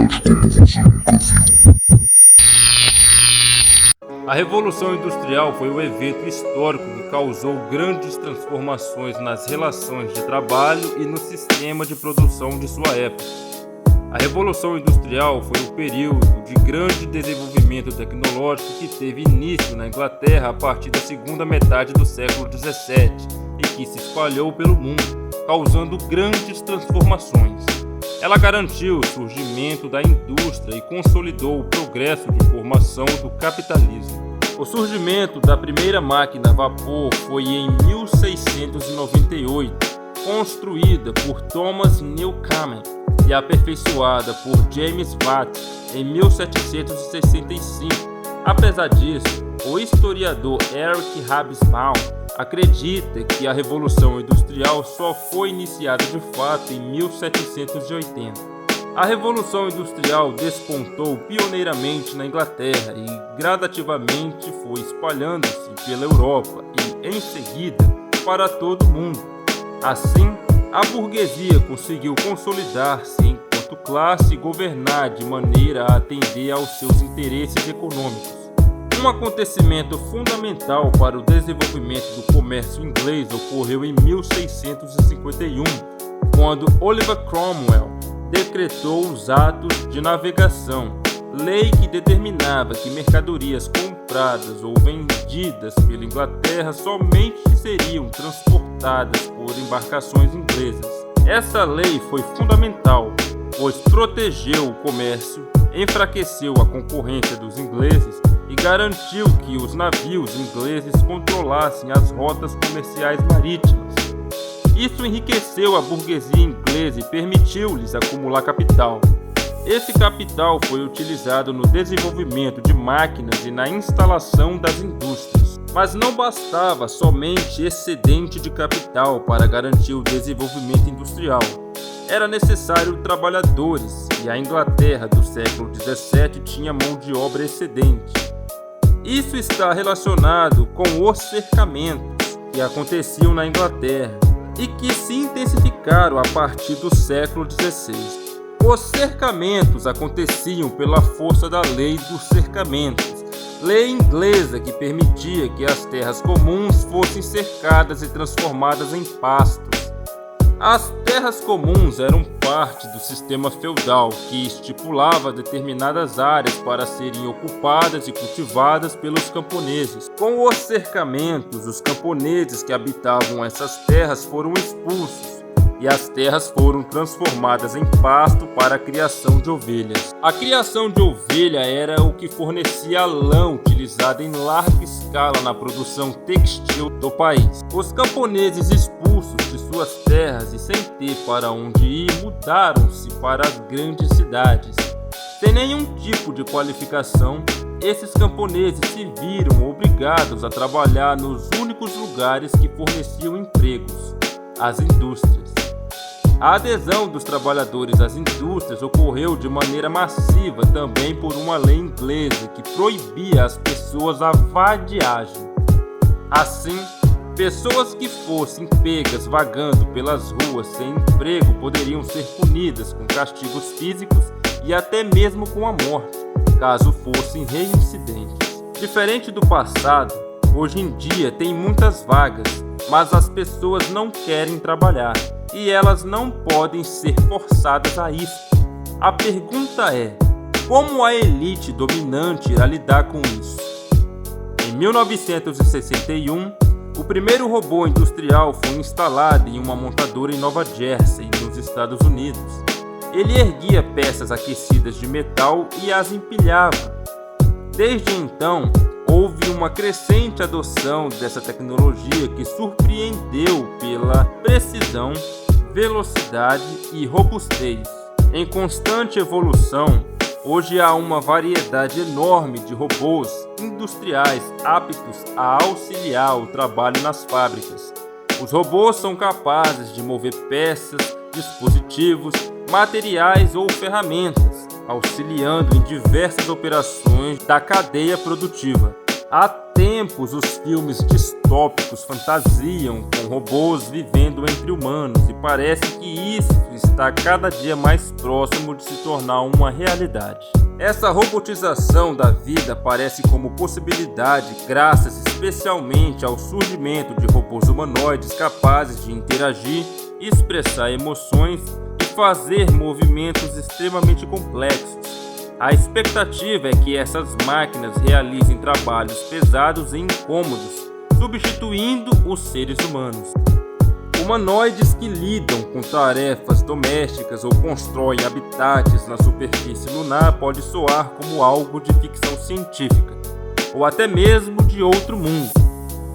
como você nunca viu. A Revolução Industrial foi um evento histórico que causou grandes transformações nas relações de trabalho e no sistema de produção de sua época. A Revolução Industrial foi um período de grande desenvolvimento tecnológico que teve início na Inglaterra a partir da segunda metade do século XVII e que se espalhou pelo mundo, causando grandes transformações. Ela garantiu o surgimento da indústria e consolidou o progresso de formação do capitalismo. O surgimento da primeira máquina a vapor foi em 1698, construída por Thomas Newcomen e aperfeiçoada por James Watt em 1765. Apesar disso, o historiador Eric Hobsbawm acredita que a Revolução Industrial só foi iniciada de fato em 1780. A Revolução Industrial despontou pioneiramente na Inglaterra e gradativamente foi espalhando-se pela Europa e, em seguida, para todo o mundo. Assim, a burguesia conseguiu consolidar-se enquanto classe e governar de maneira a atender aos seus interesses econômicos. Um acontecimento fundamental para o desenvolvimento do comércio inglês ocorreu em 1651, quando Oliver Cromwell decretou os Atos de Navegação, lei que determinava que mercadorias compradas ou vendidas pela Inglaterra somente seriam transportadas por embarcações inglesas. Essa lei foi fundamental, pois protegeu o comércio, enfraqueceu a concorrência dos ingleses e garantiu que os navios ingleses controlassem as rotas comerciais marítimas. Isso enriqueceu a burguesia inglesa e permitiu-lhes acumular capital. Esse capital foi utilizado no desenvolvimento de máquinas e na instalação das indústrias. Mas não bastava somente excedente de capital para garantir o desenvolvimento industrial. Era necessário trabalhadores, e a Inglaterra do século XVII tinha mão de obra excedente. Isso está relacionado com os cercamentos que aconteciam na Inglaterra e que se intensificaram a partir do século XVI. Os cercamentos aconteciam pela força da Lei dos Cercamentos, lei inglesa que permitia que as terras comuns fossem cercadas e transformadas em pastos. As terras comuns eram parte do sistema feudal que estipulava determinadas áreas para serem ocupadas e cultivadas pelos camponeses. Com os cercamentos, os camponeses que habitavam essas terras foram expulsos e as terras foram transformadas em pasto para a criação de ovelhas. A criação de ovelha era o que fornecia a lã utilizada em larga escala na produção textil do país. Os camponeses expulsos de suas terras e sem ter para onde ir mudaram-se para as grandes cidades. Sem nenhum tipo de qualificação, esses camponeses se viram obrigados a trabalhar nos únicos lugares que forneciam empregos, as indústrias. A adesão dos trabalhadores às indústrias ocorreu de maneira massiva também por uma lei inglesa que proibia às pessoas a vadiagem. Assim, pessoas que fossem pegas vagando pelas ruas sem emprego poderiam ser punidas com castigos físicos e até mesmo com a morte, caso fossem reincidentes. Diferente do passado, hoje em dia tem muitas vagas, mas as pessoas não querem trabalhar. E elas não podem ser forçadas a isso. A pergunta é: como a elite dominante irá lidar com isso? Em 1961, o primeiro robô industrial foi instalado em uma montadora em Nova Jersey, nos Estados Unidos. Ele erguia peças aquecidas de metal e as empilhava. Desde então, houve uma crescente adoção dessa tecnologia que surpreendeu pela precisão, velocidade e robustez. Em constante evolução, hoje há uma variedade enorme de robôs industriais aptos a auxiliar o trabalho nas fábricas. Os robôs são capazes de mover peças, dispositivos, materiais ou ferramentas, auxiliando em diversas operações da cadeia produtiva. Há tempos, os filmes distópicos fantasiam com robôs vivendo entre humanos e parece que isso está cada dia mais próximo de se tornar uma realidade. Essa robotização da vida aparece como possibilidade graças especialmente ao surgimento de robôs humanoides capazes de interagir, expressar emoções e fazer movimentos extremamente complexos. A expectativa é que essas máquinas realizem trabalhos pesados e incômodos, substituindo os seres humanos. Humanoides que lidam com tarefas domésticas ou constroem habitats na superfície lunar pode soar como algo de ficção científica, ou até mesmo de outro mundo.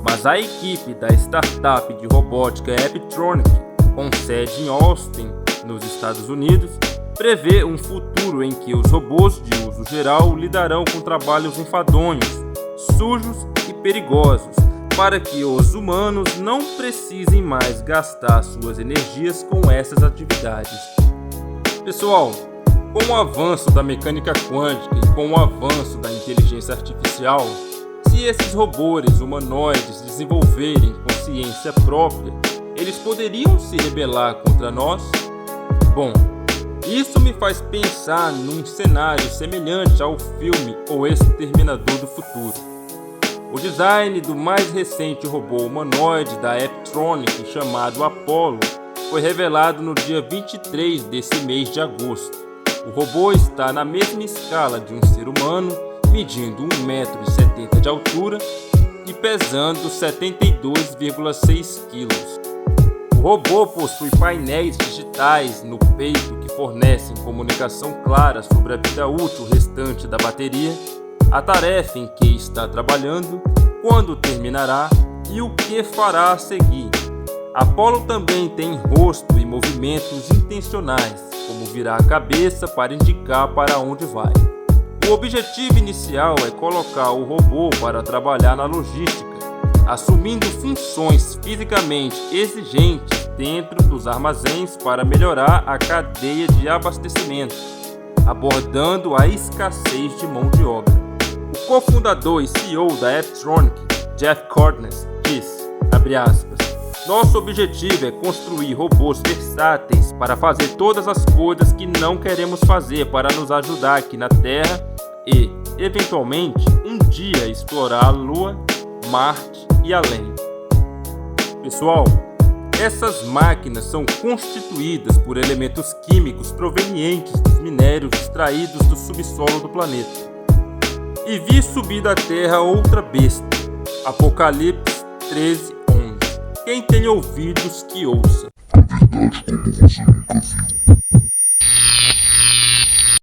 Mas a equipe da startup de robótica Apptronic, com sede em Austin, nos Estados Unidos, prevê um futuro em que os robôs de uso geral lidarão com trabalhos enfadonhos, sujos e perigosos, para que os humanos não precisem mais gastar suas energias com essas atividades. Pessoal, com o avanço da mecânica quântica e com o avanço da inteligência artificial, se esses robôs humanoides desenvolverem consciência própria, eles poderiam se rebelar contra nós? Bom, isso me faz pensar num cenário semelhante ao filme O Exterminador do Futuro. O design do mais recente robô humanoide da Apptronic, chamado Apollo, foi revelado no dia 23 desse mês de agosto. O robô está na mesma escala de um ser humano, medindo 1,70 m de altura e pesando 72,6 kg. O robô possui painéis digitais no peito que fornecem comunicação clara sobre a vida útil restante da bateria, a tarefa em que está trabalhando, quando terminará e o que fará a seguir. Apollo também tem rosto e movimentos intencionais, como virar a cabeça para indicar para onde vai. O objetivo inicial é colocar o robô para trabalhar na logística, assumindo funções fisicamente exigentes dentro dos armazéns para melhorar a cadeia de abastecimento, abordando a escassez de mão de obra. O cofundador e CEO da Apptronic, Jeff Cortnes, disse, "Nosso objetivo é construir robôs versáteis para fazer todas as coisas que não queremos fazer para nos ajudar aqui na Terra e, eventualmente, um dia explorar a Lua, Marte e além." Pessoal, essas máquinas são constituídas por elementos químicos provenientes dos minérios extraídos do subsolo do planeta. E vi subir da terra outra besta. Apocalipse 13:11. Quem tem ouvidos que ouça. A verdade como você nunca viu.